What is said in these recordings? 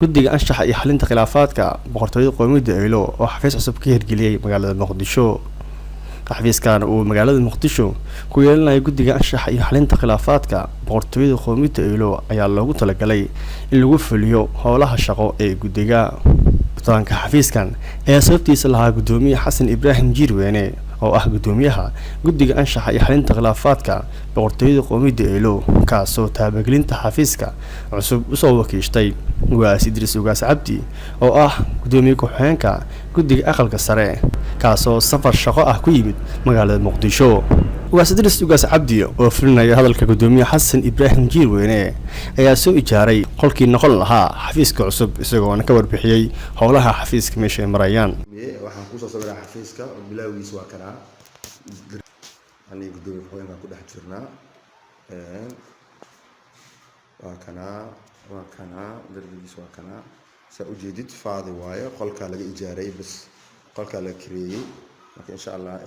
guddiga anshaxa iyo xalinta khilaafaadka boqortooyada qoomiyadda Eelo oo xafiis cusub ka hirgeliyay magaalada Muqdisho. xafiiskan uu magaalada Muqdisho ku yeelanaya guddiga anshaxa iyo xalinta khilaafaadka boqortooyada qoomiyadda Eelo ayaa loogu talagalay in lagu fuliyo howlaha shaqo ee guddiga. Furitaanka xafiiskan ayaa sababtiisa lahaa Gudoomiye Xasan Ibraahim Jirweyne oo ah gudoomiyaha guddiga anshaxa iyo xalinta khilaafaadka boqortooyada qoomiyadda Eelo kaasoo taabagelinta xafiiska cusub usoo wakiishtay Ugaas Idris Ugaas Cabdi oo ah gudoomiye ku-xigeenka guddiga aqalka sare kaasoo safar shaqo ah ku yimid magaalada Muqdisho. Ugaas Idris Ugaas Cabdi oo fulinaya hadalka Gudoomiye Xasan Ibraahim Jirweyne ayaa soo ijaaray qolkii noqon lahaa xafiiska cusub isagoo ka warbixiyay howlaha xafiiska meesha ay marayaan. waxaan ku soo sawiraa xafiiska oo bilowgiisa waa kana aniga gudoomiye ku-xigeenka ku dhex jirnaa waa kana darbigiisa waa kana saa u jeedid faadi waaye qolka laga ijaaray bas qolka la kireeyay marka insha Allah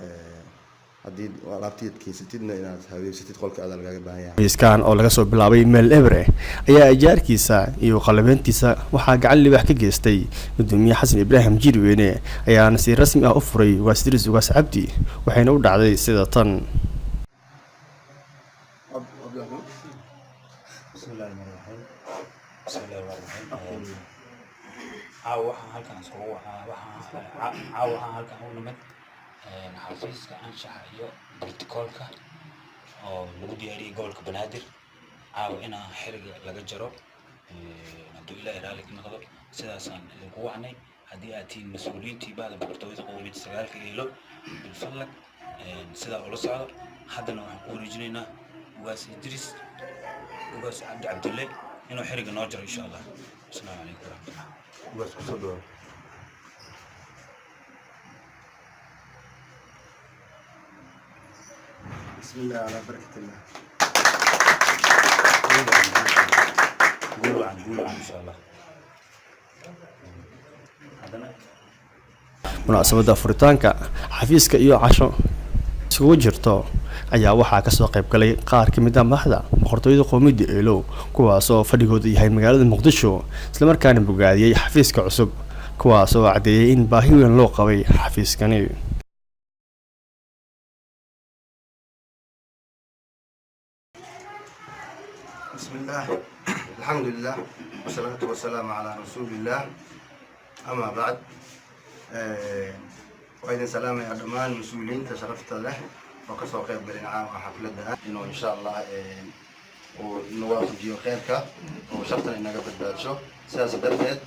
haddii alaabteed keysatidna inaad habeysatid qolka aad laga baahan yahay. xafiiskan oo laga soo bilaabay meel ebre ayaa ijaarkiisa iyo qalabeentiisa waxaa gacan libax ka geystay Gudoomiye Xasan Ibraahim Jirweyne ayaana si rasmi ah u furay Ugaas Idris Ugaas Cabdi waxayna u dhacday sida tan. xafiiska anshaxa iyo brotokolka oo lagu diyaariyay gobolka Banaadir caawa inaa xiriga laga jaro hadduu ilaahay raali ka noqdo sidaasaan idinku wacnay haddii aad tihiin mas-uuliyiintii baada boqortooyada qoomiyadda sagaalka Eelo bilfadlag sidaa ula socdo haddana waxaan ku wareejinaynaa Ugaas Idris Ugaas Cabdulle inuu xiriga noo jaro insha Allah. Assalaamu calaykum waraxmatullaah. Ugaas ku soo dhawaad. بسم الله على بركة الله. قولوا عن إن شاء الله. munaasabadda furitaanka xafiiska iyo casho isugu jirto ayaa waxaa ka soo qayb galay qaar ka mid ah madaxda boqortooyada qoomiyadda Eelo kuwaasoo fadhigoodu yahay magaalada Muqdisho isla markaana bogaadiyay xafiiska cusub kuwaasoo cadeeyay in baahi weyn loo qabay xafiiskani. بسم الله الحمد لله والصلاة والسلام على رسول الله أما بعد وأيضا سلام يا دمان مسؤولين تشرفت له وكسر قيب بالإنعام وحفلتها إنه إن شاء الله ونوافق جيو خيرك وشرطنا إنك بدأتشو سياسة درجة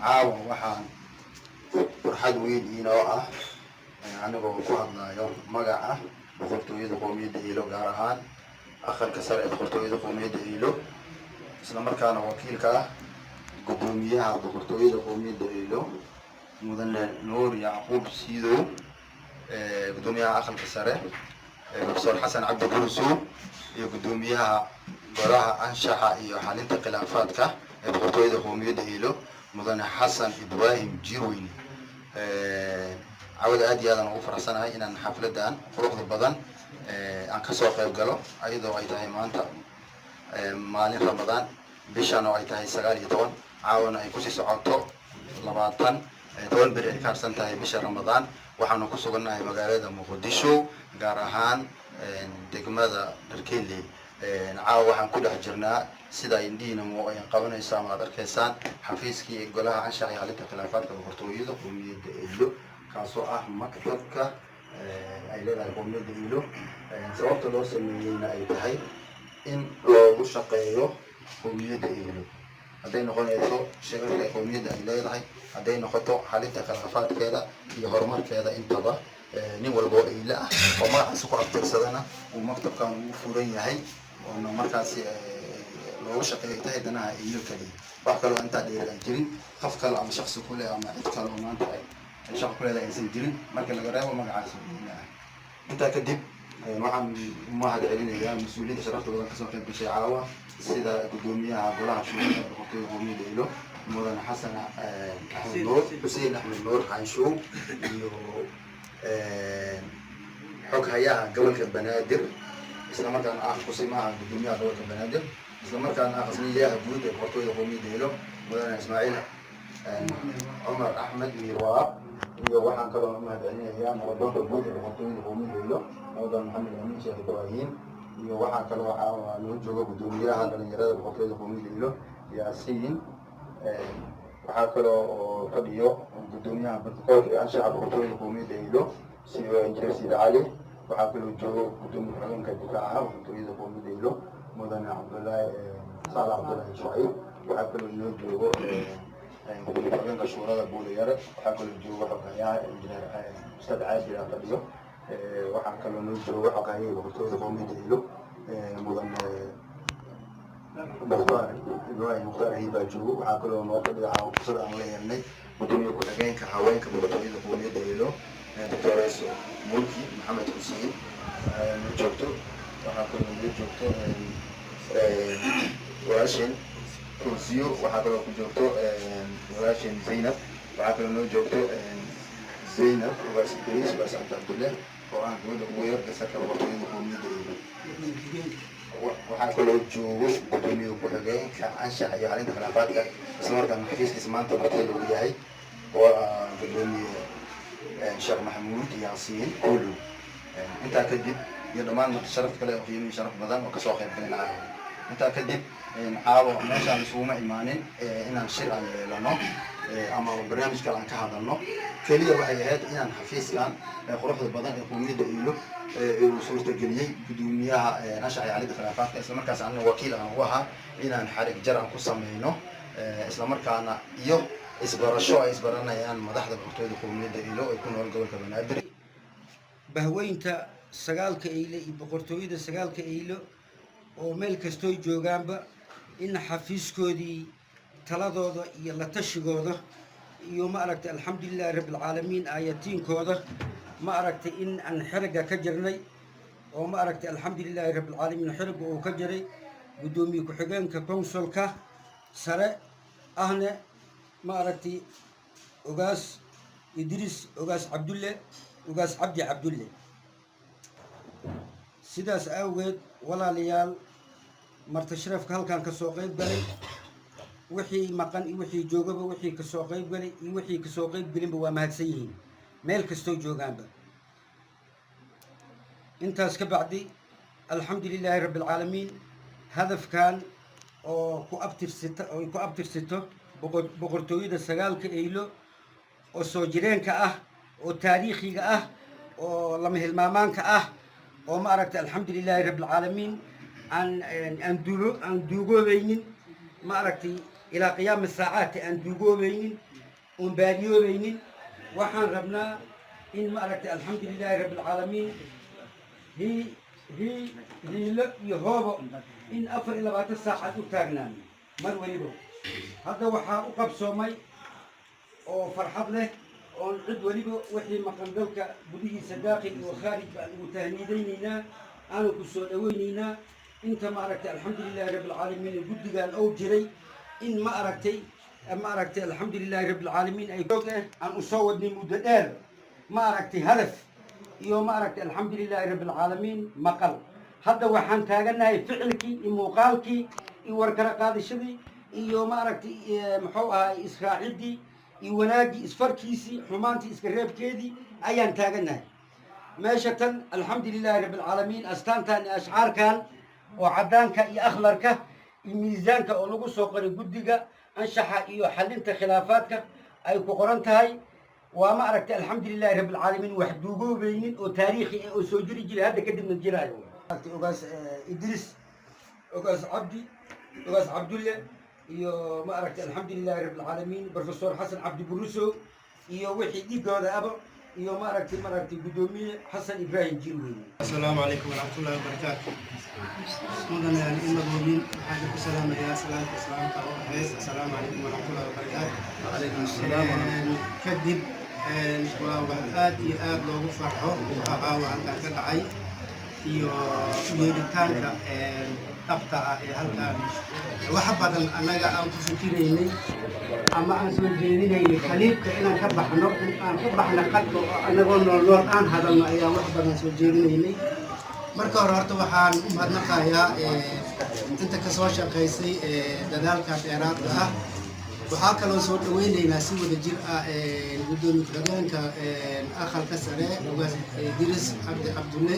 عاوة وحان فرحاد ويد إينوعة أنا بقول كوهدنا يوم مقعة بخلطو يدو قوميد إيلو قارهان أخر كسر boqortooyada qoomiyadda Eelo isla markaana wakiilka gudoomiyaha boqortooyada qoomiyadda Eelo mudane Nuur Yacquub Siido gudoomiyaha aqalka sare Professor Xasan Cabdi Gurso iyo gudoomiyaha golaha anshaxa iyo xalinta khilaafaadka boqortooyada qoomiyadda Eelo mudane Xasan Ibraahim Jirweyne عود أدي هذا نوفر سنة إن الحفلة دان خروج البدن عن كسر قيب قالوا أيضا أيضا ما أنت مالين رمضان بيشان أيضا هي سجال يتون عاونا يكوسي سعوتو لبعضن تون بريكار سنة بيش رمضان وحنا كسرنا هي مجالات مقدسو جارهان دكمة دركيلي عاو وحنا كل حجرنا سيدا يندينا مو ينقبنا إسلام هذا الكيسان حفيزكي يقولها عن شيء على الخلافات البرتوية وميد إلو كاسو مكتبك أي لنا قوميدda Eelo sababta loo sameeyayna ay tahay in loogu shaqeeyo qowmiyadda Eelo haday noqonayso shaqada qowmiyadda ay leedahay haday noqoto xalinta khilaafaadkeeda iyo horumarkeeda intaba nin walba oo Eelo ah oo magaciisa ku aftirsadana uu maktabkan uu furan yahay oo markaas loogu shaqeeyo tahay danaha Eelo kaliya wax kale oo inta dheer ay jirin qof kale ama shakhsi kale ama cid kale oo maanta شخص كله لا يصير جرين مركز الجرائم وما قاعد يسوي أنت كدب معهم ما هذا علينا يا مسؤولين تشرفت ولا كسر كان بشيء عاوة سيدا قدومية عبارة شو بقول قومي ديلو مدن حسن أحمد نور حسين أحمد نور حنشو حك هياها قبل كبنادر إسلام كان قصي معها قدومية قبل كبنادر isla markaana aqsniyaha guud ee boqortooyada qowmiyadda helo mudane ismaaciil cumar axmed miirwaa iyo waxaan kaloo mahadcelinayaa nabadoonka guud ee boqortooyada qowmiyadda helo mudan maxamed amiin sheekh ibraahiim iyo waxaa kaloo waxaa loo jooga guddoomiyaha dhalinyarada boqortooyada qowmiyadda helo yaasiin waxaa kaloo oo fadhiyo guddoomiyaha bartikolka ee anshaxa boqortooyada qowmiyadda helo sida injineer sida cali waxaa kaloo joogo guddoomiye ku-xigeenka difaaca boqortooyada qowmiyadda helo mudane cabdullaahi saalax cabdullaahi shucayb waxaa kaloo inoo joogo gudoomiye ku-xigeenka shuurada buulayare waxaa kaloo joogo xogayaha injineer ustaad caadi ah fadhiyo waxaa kaloo noo joogo xogayaha boqortooyada qowmiyadda helo mudane mukhtaar ibrahim mukhtaar hiibaa joogo waxaa kaloo noo fadhiya fursad aan la yeelnay gudoomiye ku-xigeenka haweenka boqortooyada qowmiyadda helo doctores mulki maxamed xuseen noo joogto waxaa kaloo noo joogto walaasheen kursiyo waxaa kaloo ku joogto walaasheen zaynab waxaa kaloo noo joogto zaynab ugaas idriis ugaas cabdi cabdulle oo ah gabadha ugu yar gasarka boqortooyada qowmiyadda helo waxaa kaloo joogo gudoomiye ku-xigeenka anshaxa iyo xalinta khilaafaadka isla markaana xafiiskiisa maanta martida lagu yahay oo ah gudoomiye sheekh maxamuud yaasiin olow intaa kadib iyo dhammaan marti sharaf kale oo qiimo iyo sharaf badan oo kasoo qayb galin caawa intaa kadib caawa meeshaan isuguma imaanin inaan shir aan yeelano ama barnaamij kale aan ka hadalno keliya waxay ahayd inaan xafiiskan quruxda badan ee qowmiyadda helo uu suurtageliyey gudoomiyaha anshaxa iyo xalinta khilaafaadka isla markaas anna wakiil aan ugu ahaa inaan xarig jar aan ku sameyno isla markaana iyo isbarasho ay isbaranayaan madaxda boqortooyada qowmiyadda helo ee ku nool gobolka banaadir bahweynta sagaalka eyle iyo boqortooyada sagaalka eylo oo meel kastooy joogaanba in xafiiskoodii taladooda iyo la tashigooda iyo ma aragtay alxamdulilahi rabbilcaalamiin aayatiinkooda ma aragtay in aan xerigga ka jirnay oo ma aragtay alxamdulilahi rabbilcaalamiin xerigga uu ka jiray guddoomiye ku-xigeenka consulka sare ahne ma aragtay ogaas idriis ogaas cabdulle ogaas cabdi cabdulle sidaas awgeed walaalayaal marti sharafka halkaan kasoo qayb galay wixii maqan iyo wixii joogaba wixii kasoo qayb galay iyo wixii kasoo qayb gelinba waa mahadsan yihiin meel kastoo joogaanba intaas ka bacdi alxamdulilaahi rabbilcaalamiin hadafkan oo ku abtirsito boqortooyada sagaalka eylo oo soo jireenka ah oo taariikhiga ah oo lama hilmaamaanka ah oo ma aragtay alxamdulilaahi rabbilcaalamiin aan duugoobaynin ma aragtay ilaa qiyaami saacaati aan duugoobaynin oon baadiyoobaynin waxaan rabnaa in ma aragtay alxamdulilaahi rabbilcaalamiin hiilo iyo hoobo in 24 saacad u taagnaan mar weliba hadda waxaa u qabsoomay oo farxad leh oon cid weliba wixii maqan dalka gudihiisa daaqil iyo khaarij baan ugu tahniidaynaynaa aanan ku soo dhawaynaynaa inta ma aragtay alxamdulilaahi rabbilcaalamiin guddigan ou jiray in ma aragtay alxamdulilaahi rabbilcaalamiin ay joog aan u soo wadnay muddo dheer ma aragtay hadaf iyo ma aragtay alxamdulilaahi rabbilcaalamiin maqal hadda waxaan taaganahay ficilkii iyo muuqaalkii iyo warkala qaadashadii iyo ma aragtay muxuu ahay israaciddii iyo wanaaggii isfarkiisii xumaantii iska reebkeedii ayaan taaganahay meesha tan alxamdulilaahi rabbilcaalamiin astaantan iyo ashcaarkan oo caddaanka iyo akhlarka iyo miisaanka oo lagu soo qoray guddiga anshaxa iyo xalinta khilaafaadka ay ku qoran tahay waa ma aragtay alxamdulilaahi rabbilcaalamiin wax duugoobaynin oo taariikhi ah oo soo jiri jiray hadda kadibna jiraayo ogaas idriis ogaas cabdi ogaas cabdulle iyo ma aragtay alxamdulilaahi rabbilcaalamiin professor xasan cabdi burusow iyo wixii dhigooda aba iyo ma aragtay guddoomiye xasan ibraahim jirweyne السلام عليكم ورحمة الله وبركاته. مدن إما بودين حاجة السلام يا سلام السلام السلام عليكم ورحمة الله وبركاته. وعليكم السلام ورحمة الله. كذب وآد يآد لو فرحه وأبا وعند كدعي يدتانك أبتع هالكان وحبذا أنا أن تفكريني أما أن تفكريني خليل كأن كبحنا أن كبحنا قد أنا قلنا النور أن هذا ما يا وحبذا تفكريني marka hore horta waxaan u mahadnaqayaa inta ka soo shaqaysay dadaalka dheeraadka ah waxaa kaloo soo dhaweynaynaa si wada jir ah gudoomiye ku-xigeenka aqalka sare ugaas Idris Cabdi Cabdulle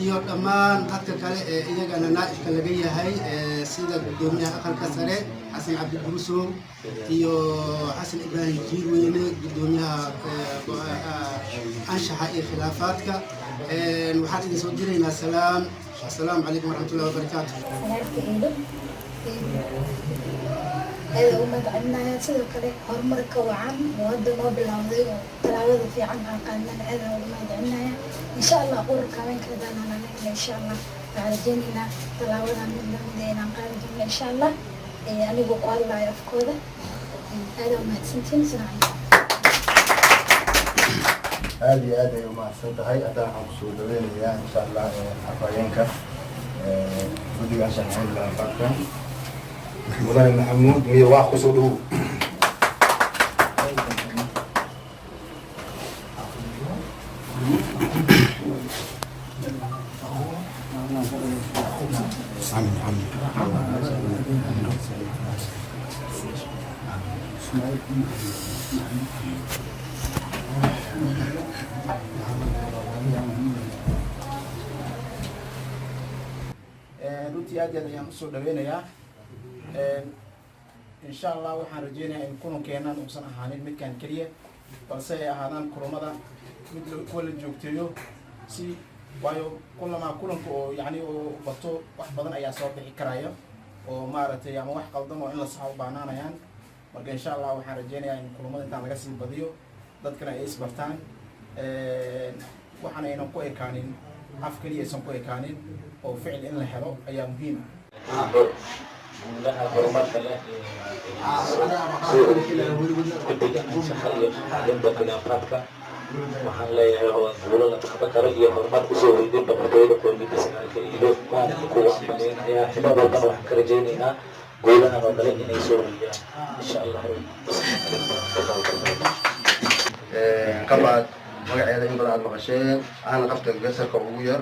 iyo dhammaan dadka kale ee iyagana naa'ibka laga yahay sida gudoomiyaha aqalka sare Xasan Cabdi Burusow iyo Xasan Ibrahim Jiirweyne gudoomiyaha anshaxa iyo khilaafaadka waxaan idin soo diraynaa assalaamu calaykum waraxmatullahi wabarakaatuh هذا هو مدعمنا سيد كله هرمرك وعم وهذا ما بالعوضي وتلاوة في عم عقلنا هذا هو مدعمنا إن شاء الله قرر كمان كذا أنا إن شاء الله على جنينا تلاوة من دينا قال إن شاء الله أنا بقول الله يفكره هذا هو مدسنتين سنعي هذه يوم أحسنت هاي أداء حقوق دوين إن شاء الله أقاينك بدي عشان هاي الفرقة مدن محمود مي واخو سودو runtii aad ayaan usoo dhaweynayaa إن شاء الله وحنا رجينا إن كنا كنا نوصل أهانين مكان كريه بس هي أهانان كرمدا مثل كل الجوكتيو سي وايو كل ما كلهم يعني وبطو واحد بدن أي صوت بحكرايا ومارت يا ما واحد قلدم وإلا صحاب بعنانا يعني مرجع إن شاء الله وحنا رجينا إن كرمدا تعمل قصة بديو ضد كنا إيش برتان وحنا ينام كوي كانين عفكري يسمى كوي كانين وفعل إن الحلو أيام مهمة لها حرمات له كديجان شخصية جنب خلافاتك waxaan leeyahay waa guulo la taqbal iyo horumar ku soo hoydin boqortooyada qoomiyadda iyo kuwa ayaa xilada wax ka rajaynaynaa guulaha oo kale inay soo hoydaan insha Allah qabaad magaceeda in badan aad maqasheen aan qabta gasarka ugu yar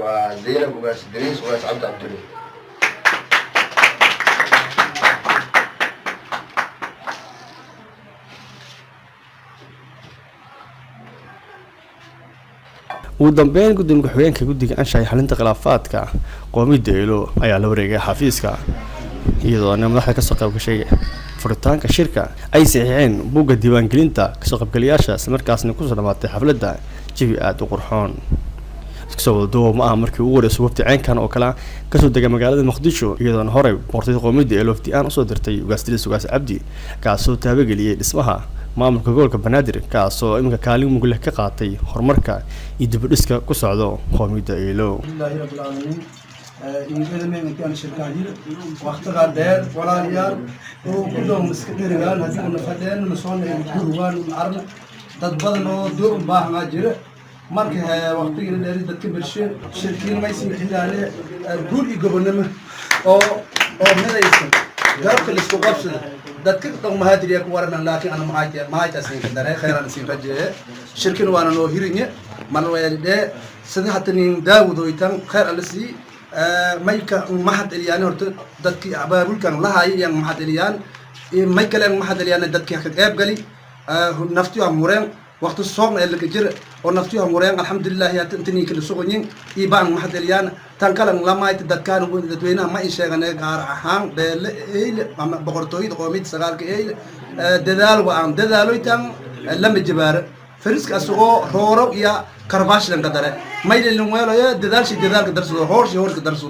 waa Zeynab ugaas Idris ugaas Cabdi Cabdulle ugu dambeyn gudoomiye ku-xigeenka guddiga anshaxa xalinta khilaafaadka qoomiyadda Eelo ayaa la wareegay xafiiska iyadoo madaxda ka soo qayb gashay furitaanka shirka ay saxiixeen buugga diiwaangelinta ka soo qaybgalayaasha isla markaasna ku soo dhamaatay xafladda jawi aad u qurxoon soo wado ma aha markii ugu horeysay waqti ceenkan oo kala ka soo degay magaalada Muqdisho iyadoo horey boqortooyada qoomiyadda Eelo aan u soo dirtay ugaas Idris ugaas Cabdi kaasoo taabageliyay dhismaha maamulka gobolka Banaadir kaasoo iminka kaalin mug leh ka qaatay horumarka iyo dib u dhiska ku socdo qoomiyadda Eelo Alhamdulillah rabbil alamin إنجيل من كان شركاهير وقت قدر ولا ريال وكلهم مسكين قال هذي النفدين مسون الدروان والعرن تتبادلوا دور باه ماجرة مركه وقت اللي يريد تكبر شركين ما يسمح له عليه قول يقبلنا أو ماذا يسمى قالك اللي استوقف سنة دتك طعم هذه اللي أكوارنا لكن أنا ما هاي تسين كدره خيرا نسين رجع شركين وانا لو هيرينه منوي ده سنة حتى داود ويتان خير على سي مايكا محد اليان هرت دتك عبارول كان لها يعني محد اليان مايكا لان محد اليان دتك حكاب قالي نفتيها مورين وقت الصوم اللي كجر ونفتيها مورين الحمد لله يا تنتني كل سوقين يبان محد اليان تنكلم لما يتدكان ودوينا ما يشغلنا قار عهان بل بقرطوي قوميد سقال كيل ددال وان ددالو يتم لم الجبار فرسك أسوق هورو يا كرباش لنقدره ما يلي لهم ولا يا ددال شيء ددال كدرسه هور شيء هور كدرسه